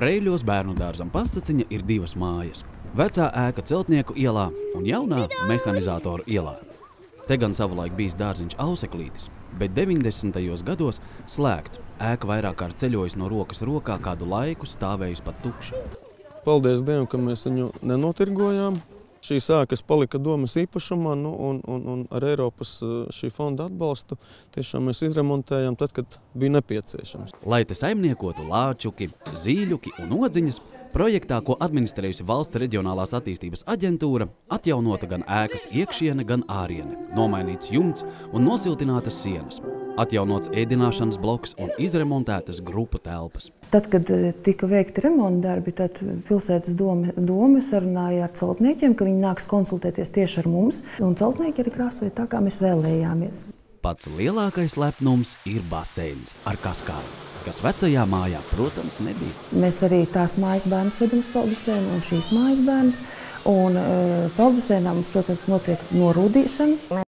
Preļļos bērnu dārzam Pasaciņa ir divas mājas. Vecā ēka Celtnieku ielā un jaunā Mehanizatoru ielā. Te gan savulaik bijis dārziņš Auseklītis, bet 90. gados slēgts. Ēka vairāk kārt ceļojas no rokas rokā, kādu laiku stāvējusi pat tukša. Paldies Dievam, ka mēs viņu nenotirgojām. Šīs ēkas palika domas īpašumā, un ar Eiropas šī fonda atbalstu tiešām mēs izremontējām tad, kad bija nepieciešams. Lai te saimniekotu lāčuki, zīļuki un odziņas, projektā, ko administrējusi Valsts reģionālās attīstības aģentūra, atjaunota gan ēkas iekšiene, gan āriene, nomainīts jumts un nosiltinātas sienas, atjaunots ēdināšanas bloks un izremontētas grupu telpas. Tad, kad tika veikti remonta darbi, tad pilsētas dome sarunāja ar celtniekiem, ka viņi nāks konsultēties tieši ar mums, un celtnieki arī krāsoja tā, kā mēs vēlējāmies. Pats lielākais lepnums ir baseins ar kaskādu, kas vecajā mājā, protams, nebija. Mēs arī tās mājas bērnus vedam uz peldbasēnu un šīs mājas bērnus. Un peldbasēnā mums, protams, notiek norūdīšana.